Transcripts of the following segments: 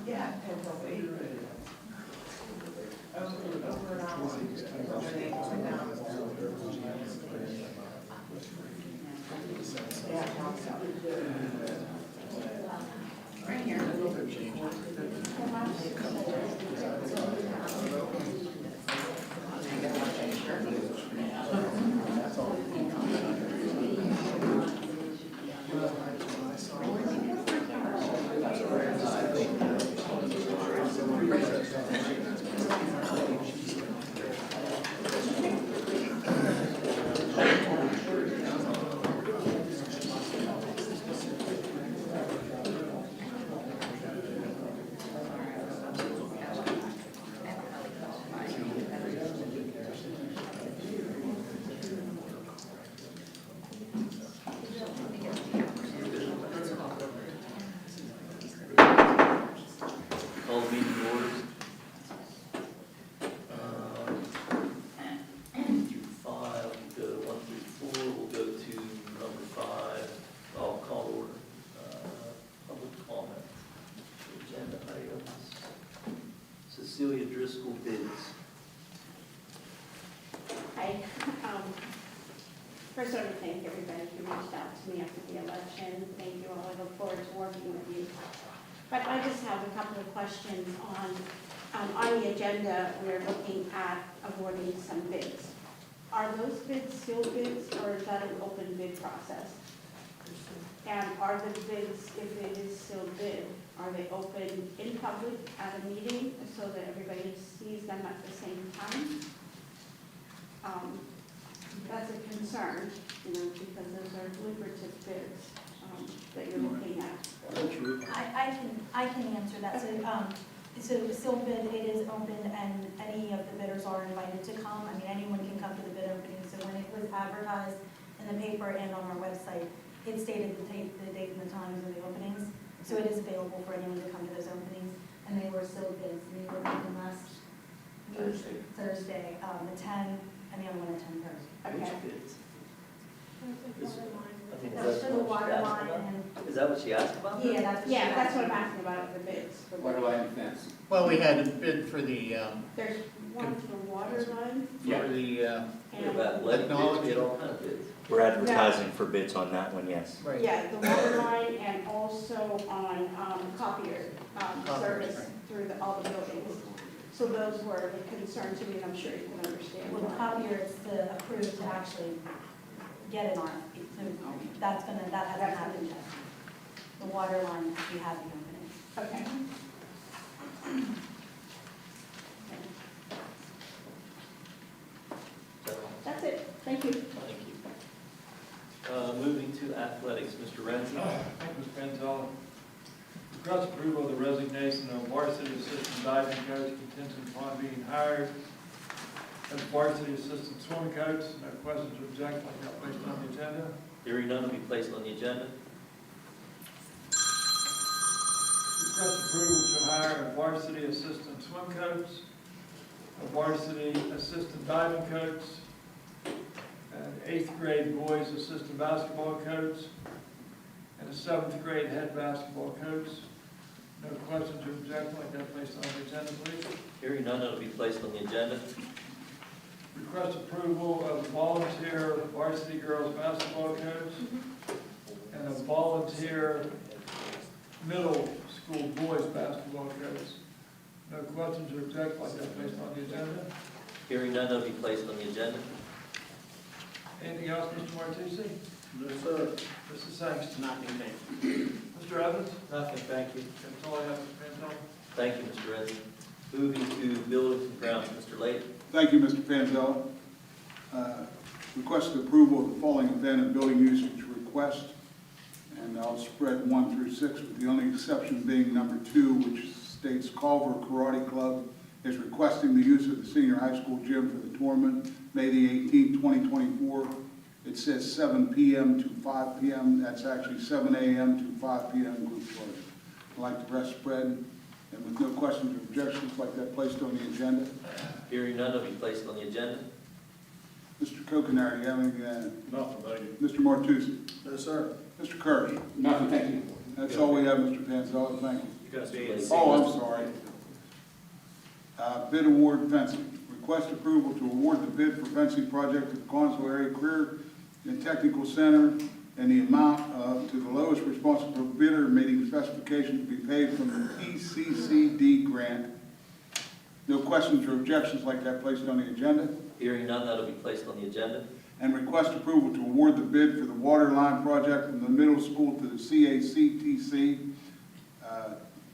Yeah, and probably over an hour. Right here. Call the meeting to order. Through 5, we'll go 1 through 4, we'll go to number 5. I'll call order. Public comment. Agenda items. Cecilia Driscoll bids. Hi. First, I want to thank everybody who reached out to me after the election. Thank you all. I look forward to working with you. But I just have a couple of questions on the agenda. We're looking at awarding some bids. Are those bids sealed bids, or is that an open bid process? And are the bids, if it is sealed bid, are they open in public at a meeting so that everybody sees them at the same time? That's a concern, because those are deliberative bids that you're looking at. I can answer that. So the sealed bid, it is open and any of the bidders are invited to come. I mean, anyone can come to the bid opening. So when it was advertised in the paper and on our website, it stated the date and the times of the openings. So it is available for anyone to come to those openings. And they were sealed bids. They were open last Thursday, the 10 and the other one at 10:30. Okay. Which bids? I think That's for the what she water asked line about. and, Is that what she asked about? yeah, that's what she Yeah, that's asked. what I'm asking about, the bids. Water line fence. Well, we had a bid for the, There's one for water line for the, What and, about lead bids? Technology. We had all kind of bids. We're advertising for bids on that one, yes. right. yeah, the water line and also on copier service right. through all the buildings. So those were the concern to me, and I'm sure you can understand. Well, the copier is to approve to actually get an RFP. So that hasn't happened yet. The water line, we have the opening. Okay. So, That's it, thank you. thank you. Moving to athletics, Mr. Renzi. Thank you, Ms. Penzola. Request approval of the resignation of varsity assistant diving coach contingent upon being hired as varsity assistant swimming coach. No questions or objections, like that placed on the agenda. Hearing none will be placed on the agenda. Request approval to hire a varsity assistant swim coach, a varsity assistant diving coach, an 8th grade boys assistant basketball coach, and a 7th grade head basketball coach. No questions or objections, like that placed on the agenda, please. Hearing none, it will be placed on the agenda. Request approval of a volunteer varsity girls basketball coach and a volunteer middle school boys basketball coach. No questions or objections, like that placed on the agenda. Hearing none, it will be placed on the agenda. Anything else, Mr. Martucci? No, sir. Mrs. Sangster? Nothing, thank you. Mr. Evans? Nothing, thank you. That's all I have, Mr. Penzola. Thank you, Mr. Renzi. Moving to buildings and grounds, Mr. Lake. Thank you, Mr. Panzella. Request approval of the following event and building usage request. And I'll spread 1 through 6, with the only exception being number 2, which states Culver Karate Club is requesting the use of the senior high school gym for the tournament, May the 18th, 2024. It says 7 p.m. to 5 p.m. That's actually 7 a.m. to 5 p.m. group charge. I'd like the rest spread, and with no questions or objections, like that placed on the agenda. Hearing none, it will be placed on the agenda. Mr. Kokenar, do you have anything to add? Nothing, thank you. Mr. Martucci? No, sir. Mr. Kirsch? Nothing, thank you. That's all we have, Mr. Panzella, thank you. You got to Oh, I'm sorry. Bid award fencing. Request approval to award the bid for fencing project at the Connersville Area Career and Technical Center and the amount to the lowest responsible bidder meeting specifications to be paid from the PCCD grant. No questions or objections like that placed on the agenda. Hearing none, that'll be placed on the agenda. And request approval to award the bid for the water line project from the middle school to the CACTC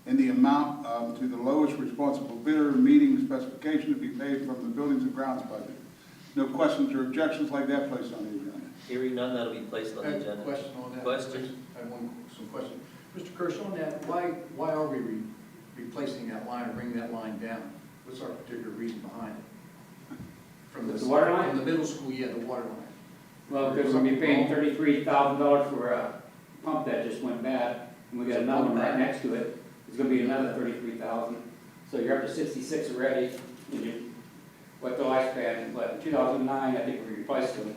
in the amount to the lowest responsible bidder, meeting specification to be paid from the buildings and grounds budget. No questions or objections like that placed on the agenda. Hearing none, that'll be placed on I the have a agenda. question on that. Question? I have some question. Mr. Kirsch, on that, why are we replacing that line or bringing that line down? What's our particular reason behind it? From The water line? From the middle school, yeah, the water line. Well, because we're gonna be paying $33,000 for a pump that just went bad, and we got another one right next to it. It's gonna be another $33,000. So you're up to 66 already, and what the lifespan, but in 2009, I think we replaced them.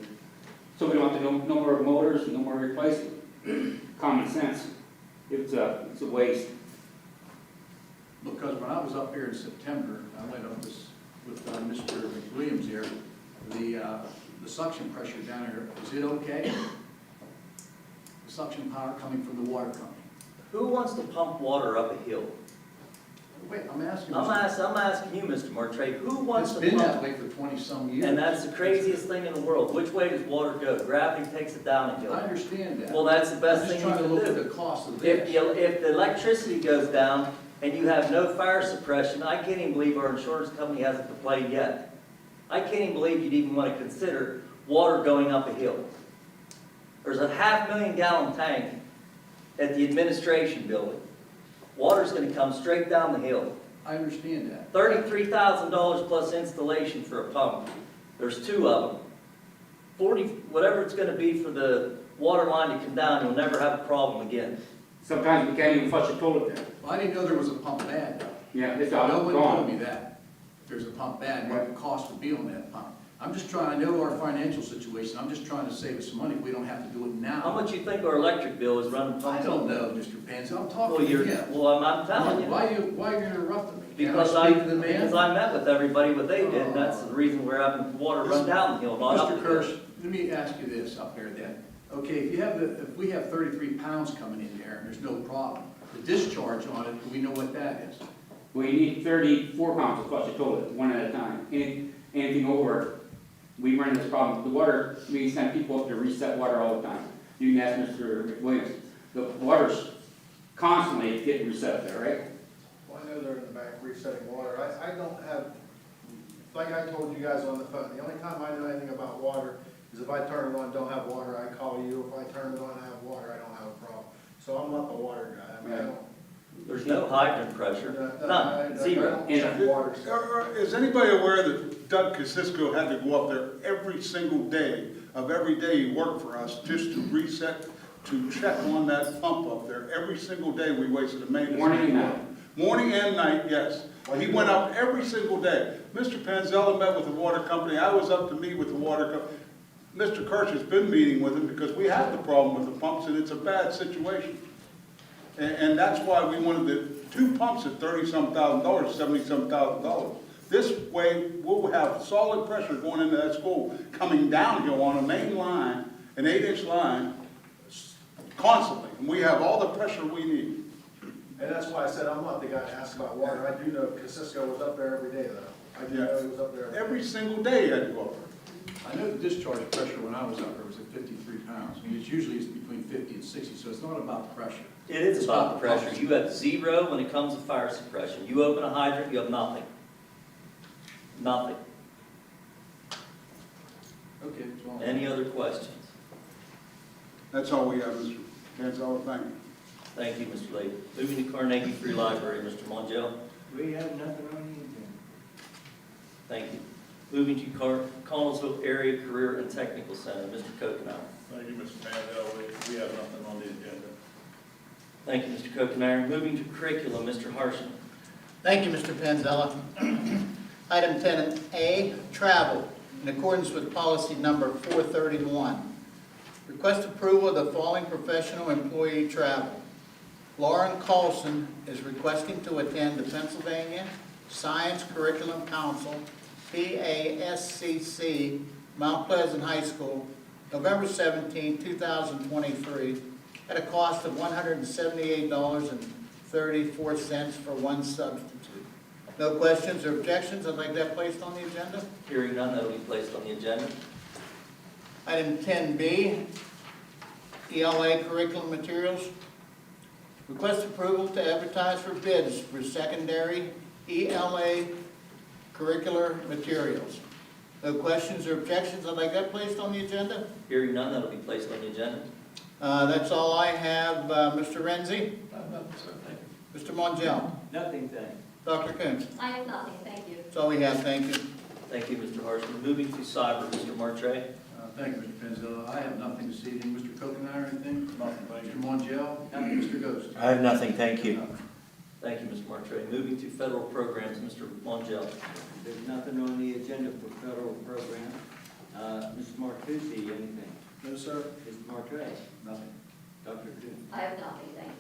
So we don't have to, no more motors, no more replacement. Common sense. It's a waste. Because when I was up here in September, I went up this with Mr. McWilliams here, the suction pressure down here, is it okay? The suction power coming from the water company. Who wants to pump water up a hill? Wait, I'm asking. I'm asking you, Mr. Martre, who wants It's to been that pump? way for 20-some years. And that's the craziest thing in the world. Which way does water go? Gravity takes it down a I hill. understand that. Well, that's the best thing you I'm just can trying to look do. at the cost of If this. if the electricity goes down and you have no fire suppression, I can't even believe our insurance company hasn't complained yet. I can't even believe you'd even want to consider water going up a hill. There's a 500,000 gallon tank at the administration building. Water's going to come straight down the hill. I understand that. $33,000 plus installation for a pump. There's 2 of them. 40, whatever it's going to be for the water line to come down, you'll never have a problem again. Sometimes we can't even flush a toilet there. Well, I didn't know there was a pump bad though. Yeah, it's all No one told gone. me that. If there's a pump bad, what the cost would be on that pump. I'm just trying to know our financial situation. I'm just trying to save us some money. We don't have to do it now. How much you think our electric bill is running I pumps? don't know, Mr. Pansy. I'm Well, talking to you. well, I'm telling you. Why are you interrupting me? Can Because I speak to the man? because I met with everybody what they did, and that's the reason we're having water run down the hill, not up the Mr. hill. Kirsch, let me ask you this up there then. Okay, if we have 33 pounds coming in there and there's no problem, the discharge on it, do we know what that is? We need 34 pounds to flush a toilet, one at a time. Anything over, we run into this problem. The water, we send people up to reset water all the time. You can ask Mr. Williams. The water's constantly getting reset up there, right? Well, I know they're in the back resetting water. I don't have, like I told you guys on the phone, the only time I know anything about water is if I turn it on, don't have water, I call you. If I turn it on, I have water, I don't have a problem. So I'm not the water guy. I mean, I don't. There's no hydrant pressure, none, zero. I don't check water stuff. Is anybody aware that Doug Kosisco had to go up there every single day of every day he worked for us just to reset, to check on that pump up there? Every single day we wasted a maintenance. Morning and night. Morning and night, yes. He went up every single day. Mr. Panzella met with the water company. I was up to meet with the water company. Mr. Kirsch has been meeting with him because we have the problem with the pumps and it's a bad situation. And that's why we wanted the 2 pumps at $30-some thousand, $70-some thousand. This way, we'll have solid pressure going into that school, coming downhill on a main line, an 8-inch line, constantly. And we have all the pressure we need. And that's why I said I'm not the guy to ask about water. I do know Kosisco was up there every day though. I do know he was up there Every single day he had to go up there. I know the discharge pressure when I was up there was at 53 pounds. I mean, it's usually between 50 and 60, so it's not about the pressure. It is It's about the pressure. pumps. You have zero when it comes to fire suppression. You open a hydrant, you have nothing. Nothing. Okay, that's all. Any other questions? That's all we have, Mr. Panzella. Thank you. Thank you, Mr. Lee. Moving to Carnegie Free Library, Mr. Mongel. We have nothing on the agenda. Thank you. Moving to Connellsville Area Career and Technical Center, Mr. Kokenauer. Thank you, Mr. Mandel. We have nothing on the agenda. Thank you, Mr. Kokenauer. Moving to Curriculum, Mr. Harshman. Thank you, Mr. Panzella. Item 10A, travel, in accordance with policy number 431. Request approval of the following professional employee travel. Lauren Colson is requesting to attend the Pennsylvania Science Curriculum Council, PASCC, Mount Pleasant High School, November 17, 2023, at a cost of $178.34 for one substitute. No questions or objections. I'd like that placed on the agenda. Hearing none, that will be placed on the agenda. Item 10B, ELA curriculum materials. Request approval to advertise for bids for secondary ELA curricular materials. No questions or objections. I'd like that placed on the agenda. Hearing none, that will be placed on the agenda. That's all I have. Mr. Renzi? Nothing, sir, thank you. Mr. Mongeau? Nothing, thanks. Dr. Coons? I have nothing, thank you. That's all we have. Thank you. Thank you, Mr. Harshman. Moving to cyber, Mr. Martre. Thank you, Mr. Penzella. I have nothing this evening. Mr. Kokenauer, anything? Nothing, thank Mr. you. Montiel? Nothing. Mr. Ghost? I have nothing, thank you. Thank you, Mr. Martre. Moving to federal programs, Mr. Mongel. There's nothing on the agenda for federal program. Mr. Martucci, anything? No, sir. Mr. Martre? Nothing. Dr. Coons? I have nothing, thank you.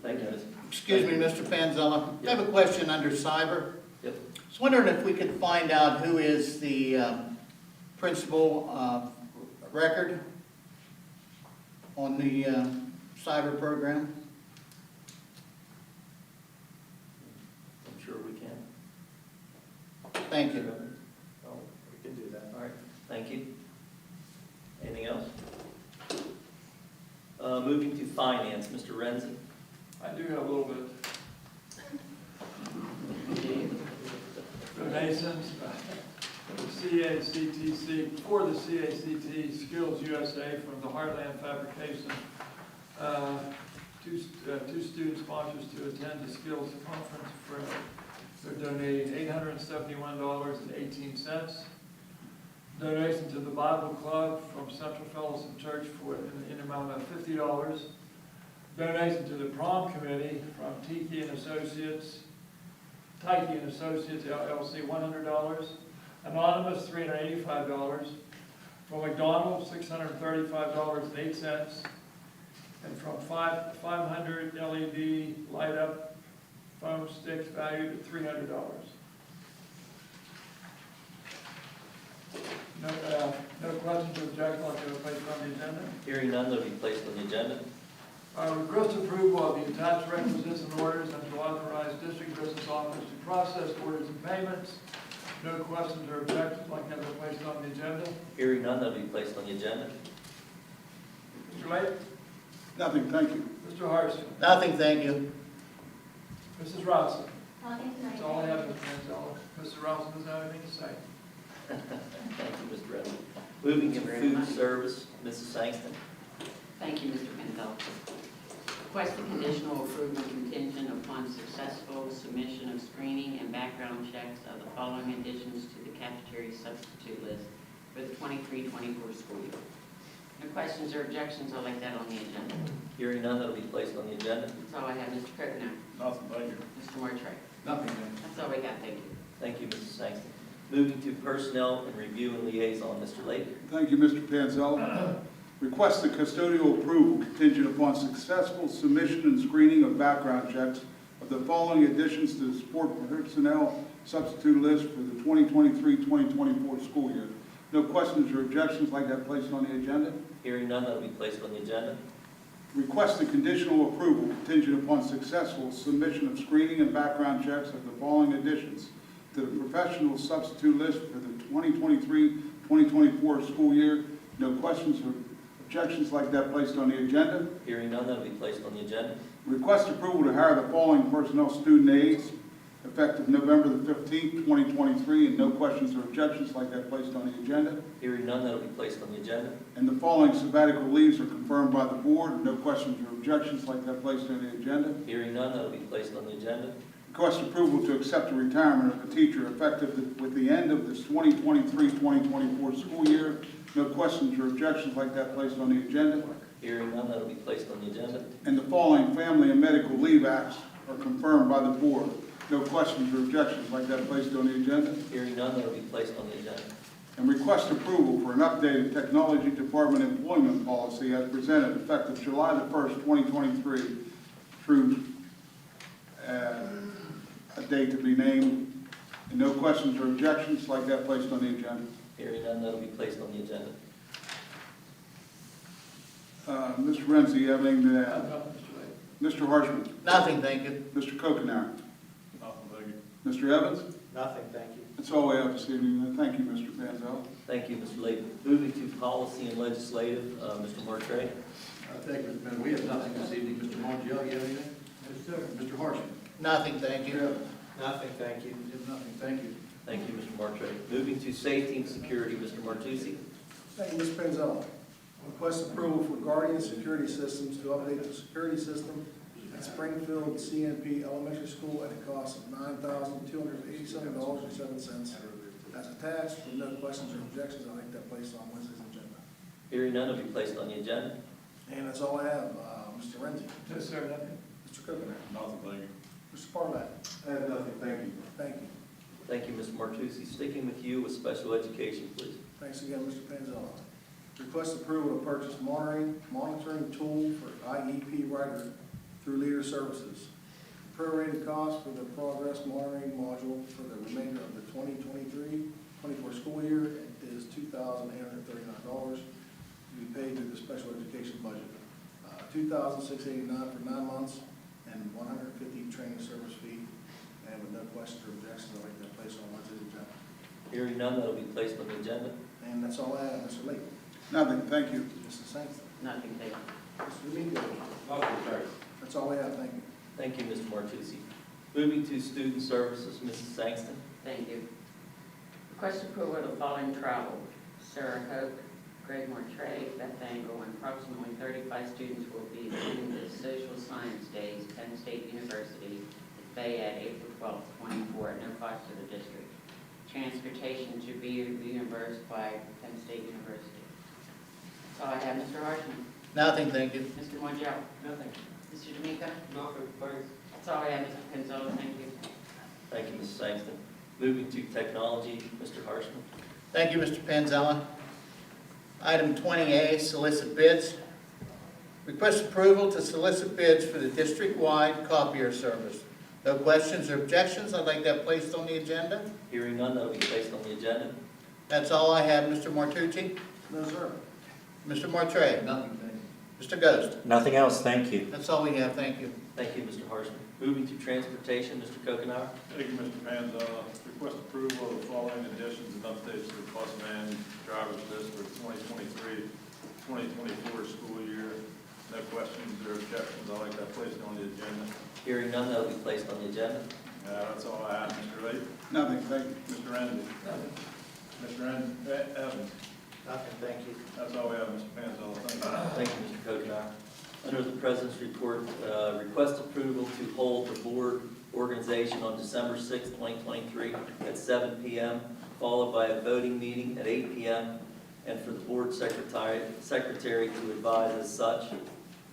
Thank you, Ms. Excuse me, Mr. Panzella. I have a question under cyber. Yep. I was wondering if we could find out who is the principal record on the cyber program. I'm sure we can. Thank you. Oh, we can do that. All right, thank you. Anything else? Moving to finance, Mr. Renzi. I do have a little bit. Donations for the CACTC, for the CACT Skills USA from the Heartland Fabrication. Two student sponsors to attend the Skills Conference. They're donating $871.18. Donation to the Bible Club from Central Fellowship Church for in amount of $50. Donation to the Prom Committee from Tiki and Associates LLC, $100. Anonymous, $385. From McDonald's, $635.08. And from 500 LED light up foam sticks valued at $300. No questions or objections, I'll go placed on the agenda. Hearing none, that will be placed on the agenda. Request approval of the attached requisites and orders and to authorize district business office to process orders and payments. No questions or objections, like that are placed on the agenda. Hearing none, that will be placed on the agenda. Mr. Lake? Nothing, thank you. Mr. Harrison? Nothing, thank you. Mrs. Robinson? Nothing tonight. That's all I have, Mr. Manzella. Mr. Robinson doesn't have anything to say. Thank you, Mr. Renzi. Moving to food service, Mrs. Sangston. Thank you, Mr. Pinto. Request for conditional approval contingent upon successful submission of screening and background checks of the following additions to the cafeteria substitute list for the 23-24 school year. No questions or objections, I'll like that on the agenda. Hearing none, that will be placed on the agenda. That's all I have, Mr. Kirkner. Nothing, thank you. Mr. Mortray. Nothing, thank you. That's all we got, thank you. Thank you, Mrs. Sangston. Moving to personnel and review and liaison, Mr. Lake. Thank you, Mr. Panzella. Request the custodial approval contingent upon successful submission and screening of background checks of the following additions to the support personnel substitute list for the 2023-2024 school year. No questions or objections, like that placed on the agenda. Hearing none, that will be placed on the agenda. Request the conditional approval contingent upon successful submission of screening and background checks of the following additions to the professional substitute list for the 2023-2024 school year. No questions or objections, like that placed on the agenda. Hearing none, that will be placed on the agenda. Request approval to hire the following personnel student aides effective November the 15th, 2023, and no questions or objections, like that placed on the agenda. Hearing none, that will be placed on the agenda. And the following sabbatical leaves are confirmed by the board. No questions or objections, like that placed on the agenda. Hearing none, that will be placed on the agenda. Request approval to accept the retirement of a teacher effective with the end of this 2023-2024 school year. No questions or objections, like that placed on the agenda. Hearing none, that will be placed on the agenda. And the following family and medical leave acts are confirmed by the board. No questions or objections, like that placed on the agenda. Hearing none, that will be placed on the agenda. and request approval for an updated Technology Department employment policy as presented effective July the 1st, 2023 through a date to be named. And no questions or objections, like that placed on the agenda. Hearing none, that'll be placed on the agenda. Mr. Renzi, you have anything to add? Mr. Mr. Lake. Harshman? Nothing, thank you. Mr. Kokenar? Nothing, thank you. Mr. Evans? Nothing, thank you. That's all we have this evening. Thank you, Mr. Panzel. Thank you, Mr. Layton. Moving to policy and legislative, Mr. Martray. Thank you, Mr. Bennett. We have nothing this evening. Mr. Montiel, you have anything? Yes, sir. Mr. Harshman? Nothing, thank Mr. you. Evans? Nothing, thank you. You have nothing. Thank you. Thank you, Mr. Martray. Moving to safety and security, Mr. Martucci. Thank you, Mr. Penzo. Request approval for Guardian Security Systems to update the security system at Springfield CNP Elementary School at a cost of $9,287.07. As attached, with no questions or objections, I'd like that placed on Wednesday's agenda. Hearing none, will be placed on the agenda. And that's all I have. Mr. Renzi. Yes, sir, nothing. Mr. Coconut. Nothing, thank you. Mr. Barlett. I have nothing, thank you. Thank you. Thank you, Mr. Martucci. Sticking with you with special education, please. Thanks again, Mr. Panzella. Request approval to purchase monitoring tool for IEP writer through Leader Services. Prorated cost for the progress monitoring module for the remainder of the 2023-24 school year is $2,839 to be paid through the special education budget. $2,689 for 9 months and $150 training service fee. And with no questions or objections, I'd like that placed on Wednesday's agenda. Hearing none, that'll be placed on the agenda. And that's all I have. Mr. Layton. Nothing, thank you. Mrs. Sankster. Nothing, thank you. Mr. Domingo. Nothing, thank you. That's all I have. Thank you. Thank you, Mr. Martucci. Moving to student services, Mrs. Sangston. Thank you. Request approval of the following travel. Sarah Hope, Greg Mortray, Beth Angle, and approximately 35 students will be attending the Social Science Days, Penn State University, at Fayette, April 12th, 24, at no cost to the district. Transportation to be reimbursed by Penn State University. That's all I have. Mr. Harshman. Nothing, thank you. Mr. Montiel. Nothing. Mr. D'Amico. Nothing, thanks. That's all I have. Mr. Gonzalez, thank you. Thank you, Mrs. Sangston. Moving to technology, Mr. Harshman. Thank you, Mr. Panzella. Item 20A, solicit bids. Request approval to solicit bids for the district-wide copier service. No questions or objections, I'd like that placed on the agenda. Hearing none, that'll be placed on the agenda. That's all I have, Mr. Martucci. No, sir. Mr. Martray. Nothing. Thank you. Mr. Ghost. Nothing else, thank you. That's all we have, thank you. Thank you, Mr. Harshman. Moving to transportation, Mr. Kokenauer. Thank you, Mr. Panzo. Request approval of the following additions and updates to the bus van driver's list for 2023-2024 school year. No questions or objections, I'd like that placed on the agenda. Hearing none, that'll be placed on the agenda. That's all I have, Mr. Layton. Nothing, thank you. Mr. Renzi. Nothing. Mr. Evans. Nothing, thank you. That's all we have, Mr. Panzo. Thank you. Thank you, Mr. Kokenauer. Under the President's report, request approval to hold the board organization on December 6, 2023 at 7 p.m., followed by a voting meeting at 8 p.m., and for the board secretary to advise as such.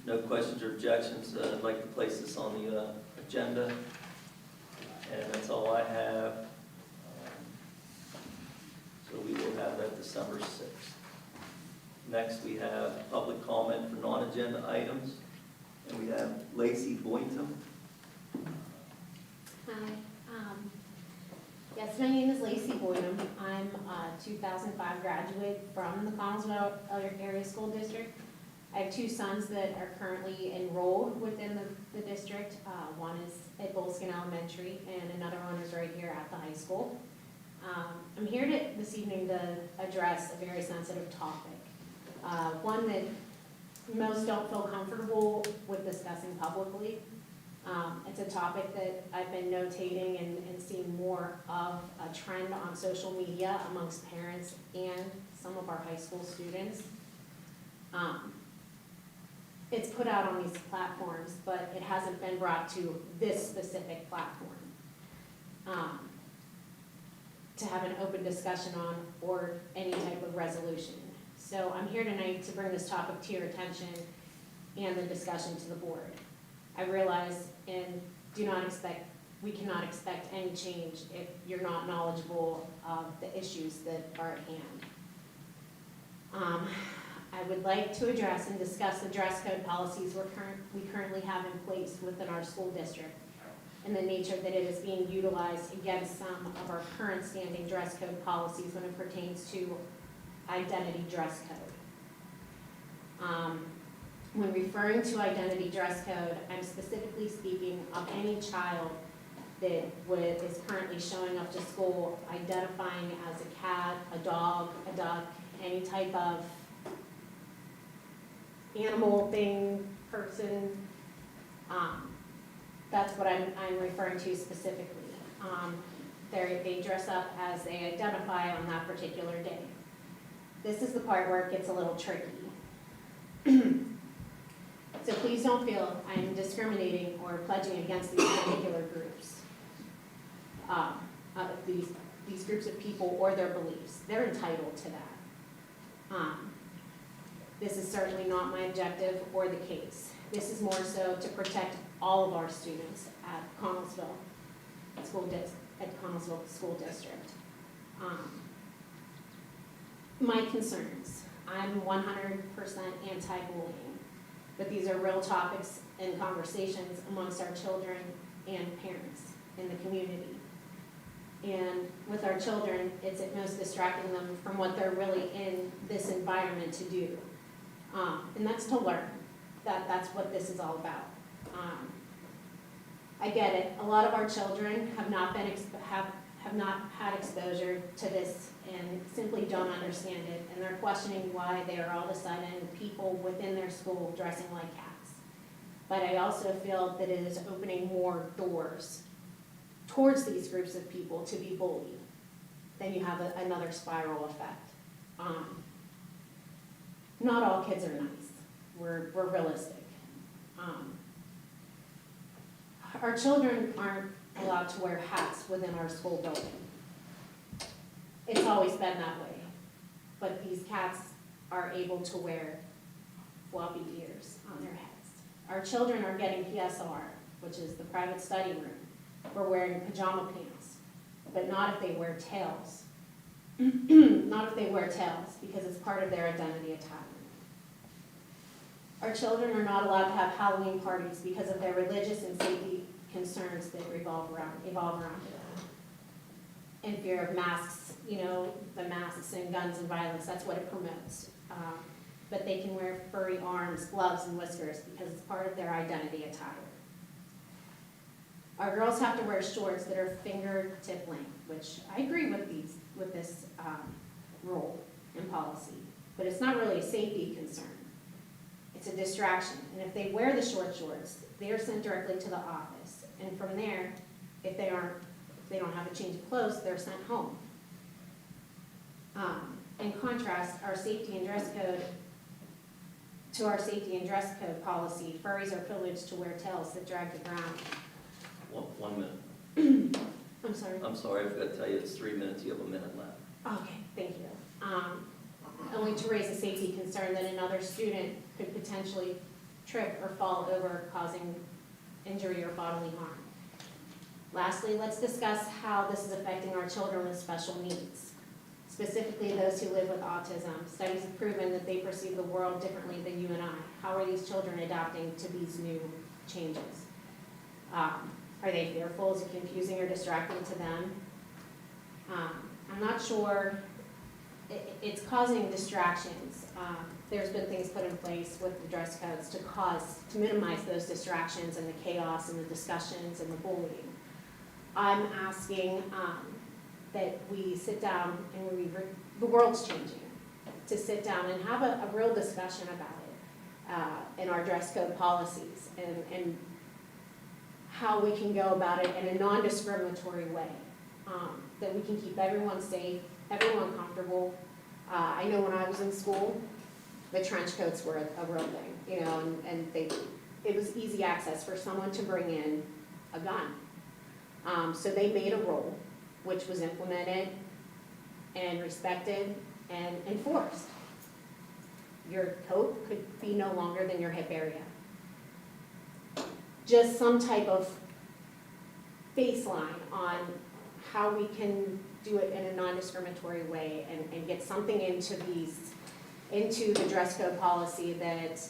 No questions or objections. I'd like to place this on the agenda. And that's all I have. So we will have that December 6th. Next, we have public comment for non-agenda items. And we have Lacey Boynton. Hi. Yes, my name is Lacey Boynton. I'm a 2005 graduate from the Connellsville Area School District. I have two sons that are currently enrolled within the district. One is at Bolskin Elementary and another one is right here at the high school. I'm here this evening to address a very sensitive topic. One that most don't feel comfortable with discussing publicly. It's a topic that I've been notating and seeing more of a trend on social media amongst parents and some of our high school students. It's put out on these platforms, but it hasn't been brought to this specific platform to have an open discussion on or any type of resolution. So I'm here tonight to bring this topic to your attention and the discussion to the board. I realize and do not expect we cannot expect any change if you're not knowledgeable of the issues that are at hand. I would like to address and discuss the dress code policies we currently have in place within our school district, and the nature that it is being utilized against some of our current standing dress code policies when it pertains to identity dress code. When referring to identity dress code, I'm specifically speaking of any child that is currently showing up to school identifying as a cat, a dog, a duck, any type of animal, thing, person. That's what I'm referring to specifically. They dress up as they identify on that particular day. This is the part where it gets a little tricky. So please don't feel I'm discriminating or pledging against these particular groups. These groups of people or their beliefs. They're entitled to that. This is certainly not my objective or the case. This is more so to protect all of our students at Connellsville School District. My concerns, I'm 100% anti-bullying, but these are real topics and conversations amongst our children and parents in the community. And with our children, it's at most distracting them from what they're really in this environment to do. And that's to learn. That's what this is all about. I get it. A lot of our children have not had exposure to this and simply don't understand it, and they're questioning why they are all of a sudden people within their school dressing like cats. But I also feel that it is opening more doors towards these groups of people to be bullied. Then you have another spiral effect. Not all kids are nice. We're realistic. Our children aren't allowed to wear hats within our school building. It's always been that way. But these cats are able to wear floppy ears on their heads. Our children are getting PSR, which is the private study room. We're wearing pajama pants, but not if they wear tails. Not if they wear tails, because it's part of their identity attire. Our children are not allowed to have Halloween parties because of their religious and safety concerns that evolve around it. In fear of masks, the masks and guns and violence, that's what it promotes. But they can wear furry arms, gloves, and whiskers because it's part of their identity attire. Our girls have to wear shorts that are fingertip length, which I agree with this rule and policy, but it's not really a safety concern. It's a distraction, and if they wear the short shorts, they are sent directly to the office, and from there, if they don't have a change of clothes, they're sent home. In contrast, our safety and dress code policy, furries are privileged to wear tails that drag the ground. 1 minute. I'm sorry. I'm sorry, I forgot to tell you, it's 3 minutes, you have a minute left. Okay, thank you. Only to raise a safety concern that another student could potentially trip or fall over, causing injury or bodily harm. Lastly, let's discuss how this is affecting our children with special needs, specifically those who live with autism. Studies have proven that they perceive the world differently than you and I. How are these children adapting to these new changes? Are they fearful? Is it confusing or distracting to them? I'm not sure. It's causing distractions. There's been things put in place with the dress codes to minimize those distractions and the chaos and the discussions and the bullying. I'm asking that we sit down and the world's changing, to sit down and have a real discussion about it in our dress code policies and how we can go about it in a non-discriminatory way, that we can keep everyone safe, everyone comfortable. I know when I was in school, the trench coats were a real thing, and it was easy access for someone to bring in a gun. So they made a rule, which was implemented and respected and enforced. Your coat could be no longer than your hip area. Just some type of baseline on how we can do it in a non-discriminatory way and get something into the dress code policy that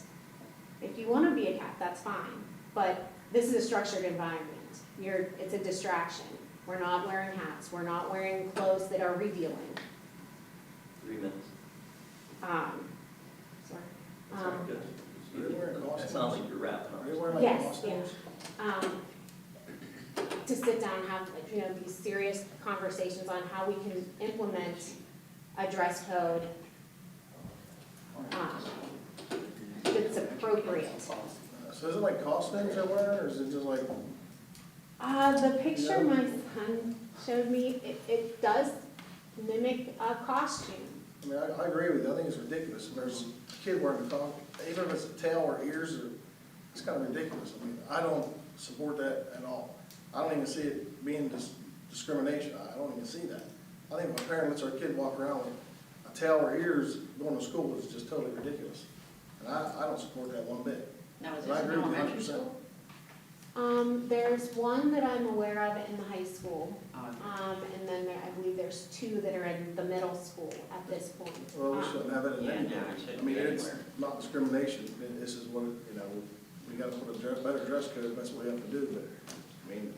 if you want to be a cat, that's fine. But this is a structured environment. It's a distraction. We're not wearing hats. We're not wearing clothes that are revealing. 3 minutes. Sorry. Sorry, good. Are they wearing It costumes? sounds like you're wrapping up. Are they wearing like Yes, costumes? To sit down and have, like, you know, these serious conversations on how we can implement a dress code that's appropriate. So is it like costumes they're wearing, or is it just like, The picture my son showed me, it does mimic a costume. I mean, I agree with you, I think it's ridiculous, and there's a kid wearing a costume, even if it's a tail or ears, or, it's kind of ridiculous. I mean, I don't support that at all. I don't even see it being discrimination, I don't even see that. I think if a parent lets our kid walk around with a tail or ears going to school is just totally ridiculous. And I don't support that one bit. Now, is And I this agree in with you elementary 100%. school? There's one that I'm aware of in the high school, Oh, and then I believe there's 2 that are in the middle school at this point. Well, we shouldn't have it in Yeah, any no, it I shouldn't mean, be it's anywhere. not discrimination, this is what, you know, we gotta put a better dress code, that's what we have to do, but, I mean,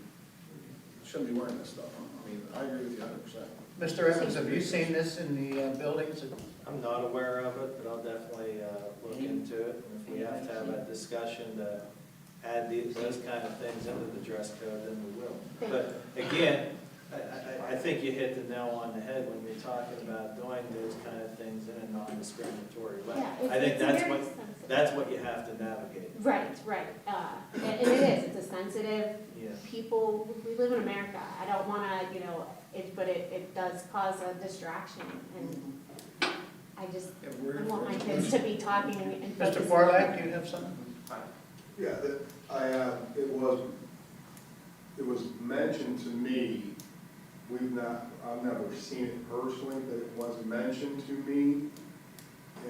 shouldn't be wearing this stuff. I mean, I agree with you 100%. Mr. Evans, have you seen this in the buildings? I'm not aware of it, but I'll definitely look into it. And if we have to have a discussion to add those kind of things into the dress code, then we will. Thank But again, I think you hit the nail on the head when you're talking about doing those kind of things in a non-discriminatory way. Yeah, it's- I think it's very sensitive. that's what you have to navigate. Right, right. And it is, it's a sensitive, Yeah. people, we live in America. I don't wanna, you know, but it does cause a distraction, and I just, I want my kids to be talking and Mr. focusing. Farlack, you have something? Yeah, it was mentioned to me, I've never seen it personally, but it was mentioned to me.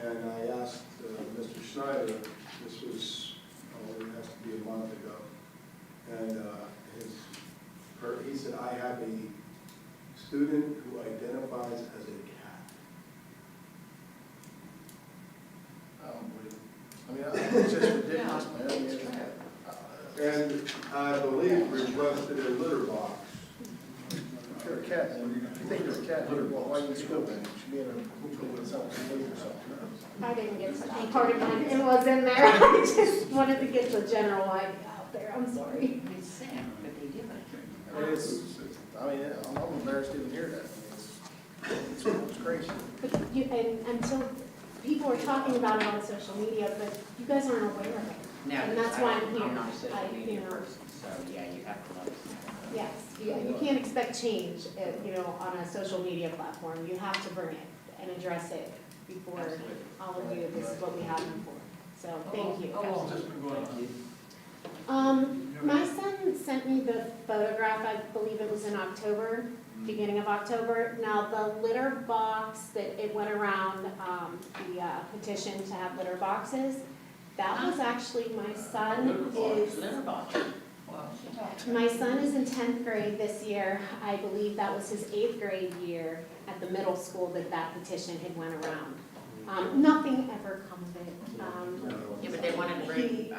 And I asked Mr. Schneider, this was, it has to be a month ago. And he said, I have a student who identifies as a cat. I don't believe it. I mean, it's just ridiculous, man. I mean, And I believe requested a litter box. if you're a cat, then if you think you're a cat, well, why are you in school then? You should be in a school with something, or something. I didn't get to that part of mine, it was in there. I just wanted to get the general idea out there, I'm sorry. It's sad, but they do it. I mean, I'm embarrassed to even hear that. I mean, it's crazy. But you, and until people are talking about it on social media, but you guys aren't aware of it. No, And that's why I'm here. I'm not a social I- media you know. person, so yeah, you have to know. Yes, you can't expect change, you know, on a social media platform. You have to bring it and address it before all of you, this is what we have them for. So, thank you. How long has this been going on? My son sent me the photograph, I believe it was in October, beginning of October. Now, the litter box that it went around, the petition to have litter boxes, that was actually, my son is, Litter box. Wow. my son is in 10th grade this year. I believe that was his 8th grade year at the middle school that petition had went around. Nothing ever comes of it. Yeah, but they wanted to bring,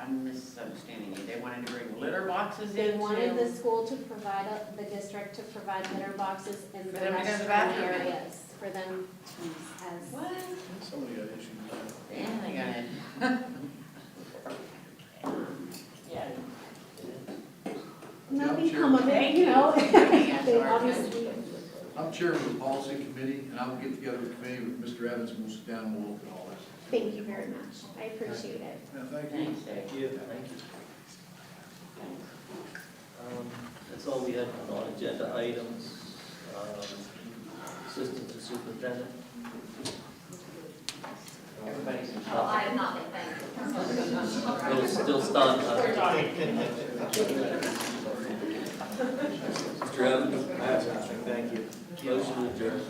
I'm misunderstanding you, they wanted to bring litter boxes in? They wanted the school to provide, the district to provide litter boxes in the For them to go to the restroom bathroom. areas for them to use as. What? Somebody got issues with that. Yeah, they got it. Yeah. Nothing come of it, you know. They obviously, I'm chairman of the policy committee, and I will get together with the committee with Mr. Evans, and we'll sit down and we'll look at all this. thank you very much. I appreciate it. Yeah, thank you. Thanks, Dave. Thank you. That's all we have for non-agenda items. Assistant to superintendent. Everybody's in Oh, trouble. I have nothing, thank you. Still stunned. Mr. Evans? I have nothing, thank you. Motion adjourned.